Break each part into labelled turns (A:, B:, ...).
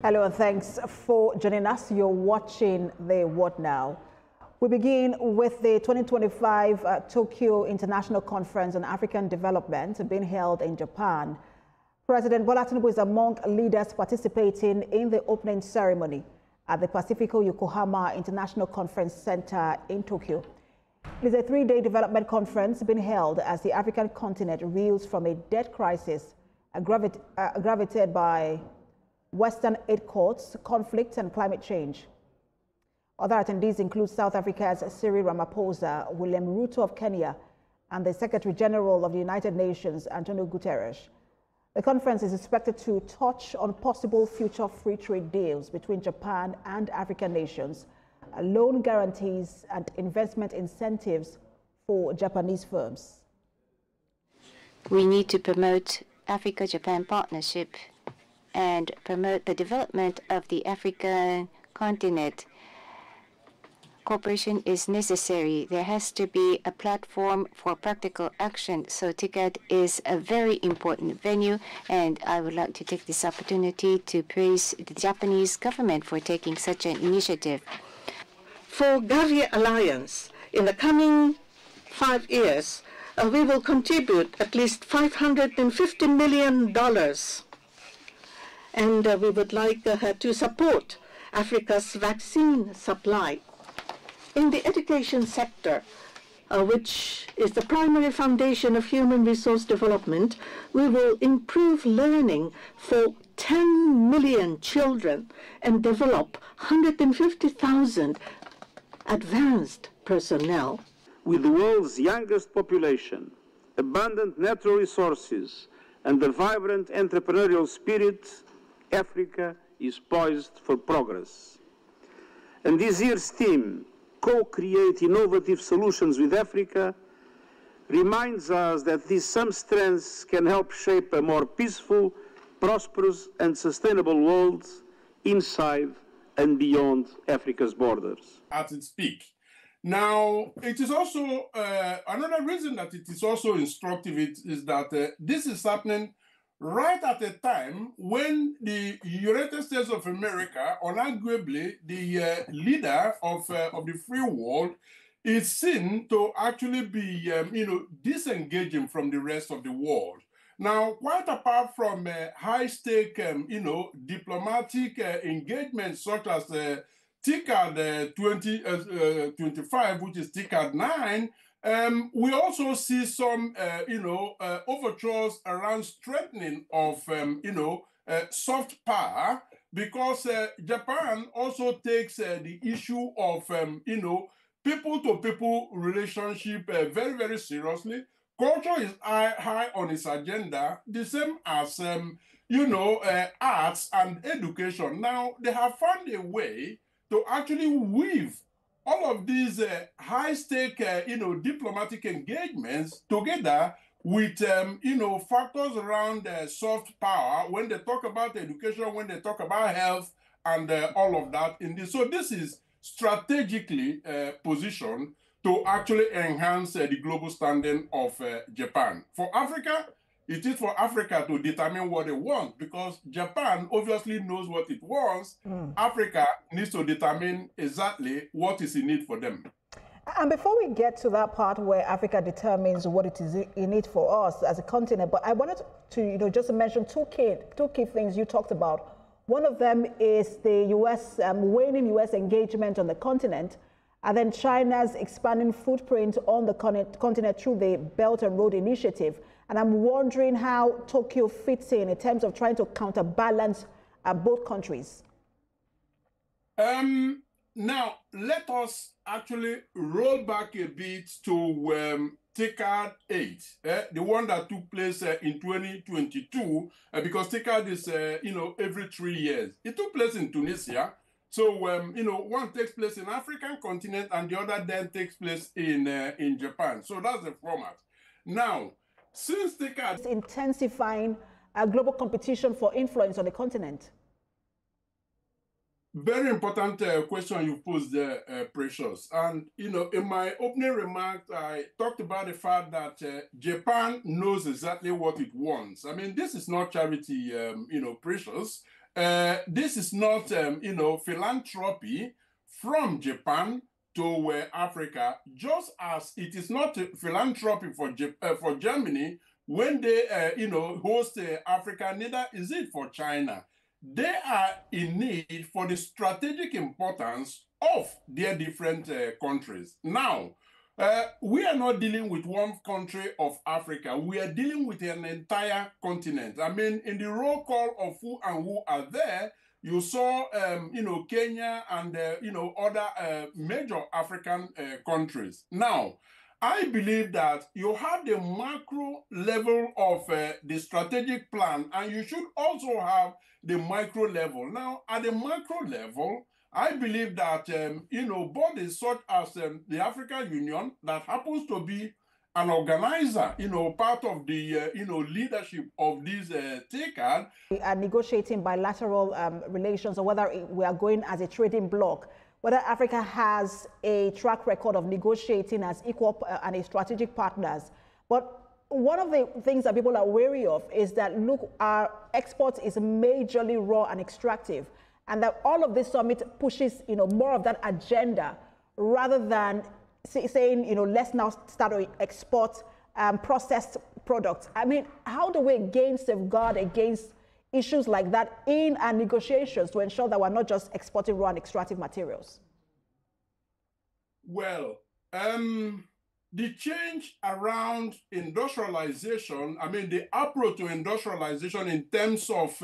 A: Hello and thanks for joining us. You're watching the What Now. We begin with the 2025 Tokyo International Conference on African Development being held in Japan. President Bola Tinubu is among leaders participating in the opening ceremony at the Pacifico Yokohama International Conference Center in Tokyo. It is a three-day development conference being held as the African continent reels from a debt crisis aggravated by Western aid cuts, conflict, and climate change. Other attendees include South Africa's Cyril Ramaphosa, William Ruto of Kenya, and the Secretary General of the United Nations, Antonio Guterres. The conference is expected to touch on possible future free trade deals between Japan and African nations, loan guarantees, and investment incentives for Japanese firms.
B: We need to promote Africa-Japan partnership and promote the development of the African continent. Cooperation is necessary. There has to be a platform for practical action. So TICAD is a very important venue, and I would like to take this opportunity to praise the Japanese government for taking such an initiative.
C: For Gavi Alliance, in the coming 5 years, we will contribute at least $550 million. And we would like to support Africa's vaccine supply. In the education sector, which is the primary foundation of human resource development, we will improve learning for 10 million children and develop 150,000 advanced personnel.
D: With the world's youngest population, abundant natural resources, and a vibrant entrepreneurial spirit, Africa is poised for progress. And this year's theme, Co-Create Innovative Solutions with Africa, reminds us that these same strengths can help shape a more peaceful, prosperous, and sustainable world inside and beyond Africa's borders.
E: At its peak. Now, it is also another reason that it is also instructive is that this is happening right at a time when the United States of America, unarguably the leader of the free world, is seen to actually be, disengaging from the rest of the world. Now, quite apart from high-stake, diplomatic engagements such as TICAD 2025, which is TICAD 9, we also see some, overtures around strengthening of, soft power, because Japan also takes the issue of, people-to-people relationship very, very seriously. Culture is high on its agenda, the same as, arts and education. Now, they have found a way to actually weave all of these high-stake, diplomatic engagements together with, factors around soft power when they talk about education, when they talk about health, and all of that. So this is strategically positioned to actually enhance the global standing of Japan. For Africa, it is for Africa to determine what they want, because Japan obviously knows what it wants. Africa needs to determine exactly what is in it for them.
A: And before we get to that part where Africa determines what it is in it for us as a continent, but I wanted to just mention two key things you talked about. One of them is the U.S. waning U.S. engagement on the continent, and then China's expanding footprint on the continent through the Belt and Road Initiative. And I'm wondering how Tokyo fits in terms of trying to counterbalance both countries.
E: Now, let us actually roll back a bit to TICAD 8, the one that took place in 2022, because TICAD is, every 3 years. It took place in Tunisia. So, one takes place in African continent and the other then takes place in Japan. So that's the format. Now, since TICAD
A: is intensifying global competition for influence on the continent.
E: Very important question you posed there, Precious. And, in my opening remarks, I talked about the fact that Japan knows exactly what it wants. I mean, this is not charity, Precious. this is not, philanthropy from Japan to Africa, just as it is not philanthropy for Germany when they, host Africa, neither is it for China. They are in need for the strategic importance of their different countries. Now, we are not dealing with one country of Africa. We are dealing with an entire continent. I mean, in the roll call of who and who are there, you saw, Kenya and, other major African countries. Now, I believe that you have the macro level of the strategic plan, and you should also have the micro level. Now, at the macro level, I believe that, bodies such as the African Union, that happens to be an organizer, part of the, leadership of this TICAD.
A: We are negotiating bilateral relations, or whether we are going as a trading bloc, whether Africa has a track record of negotiating as equal and a strategic partners. But one of the things that people are wary of is that, look, our exports is majorly raw and extractive, and that all of this summit pushes, more of that agenda rather than saying, let's now start to export processed products. I mean, how do we safeguard against issues like that in our negotiations to ensure that we're not just exporting raw and extractive materials?
E: Well, the change around industrialization, I mean, the approach to industrialization in terms of,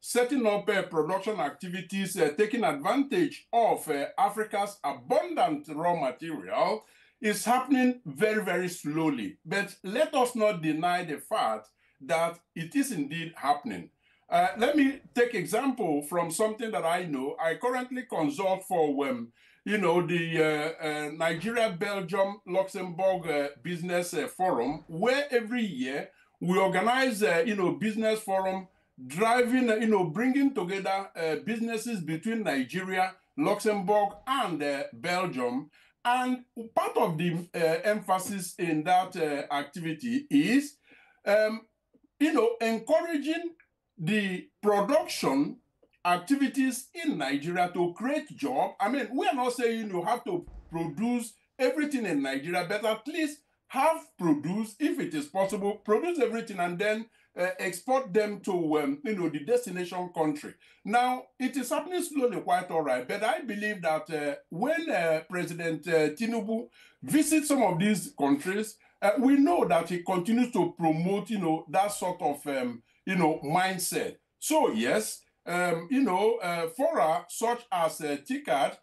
E: setting up production activities, taking advantage of Africa's abundant raw material is happening very, very slowly. But let us not deny the fact that it is indeed happening. Let me take example from something that I know. I currently consult for the Nigeria, Belgium, Luxembourg Business Forum, where every year we organize, business forum, driving, bringing together businesses between Nigeria, Luxembourg, and Belgium. And part of the emphasis in that activity is, encouraging the production activities in Nigeria to create jobs. I mean, we are not saying you have to produce everything in Nigeria, but at least have produced, if it is possible, produce everything and then export them to, the destination country. Now, it is happening slowly, quite all right, but I believe that when President Tinubu visits some of these countries, we know that he continues to promote, that sort of, mindset. So yes, fora such as TICAD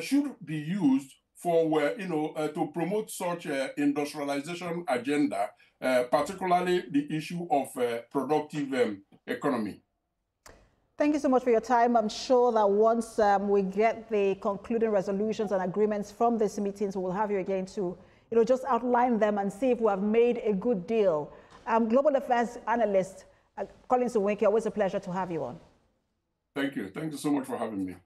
E: should be used for, to promote such industrialization agenda, particularly the issue of productive economy.
A: Thank you so much for your time. I'm sure that once we get the concluding resolutions and agreements from these meetings, we'll have you again to, just outline them and see if we have made a good deal. Global Affairs Analyst Collins Uwenke, always a pleasure to have you on.
E: Thank you. Thank you so much for having me.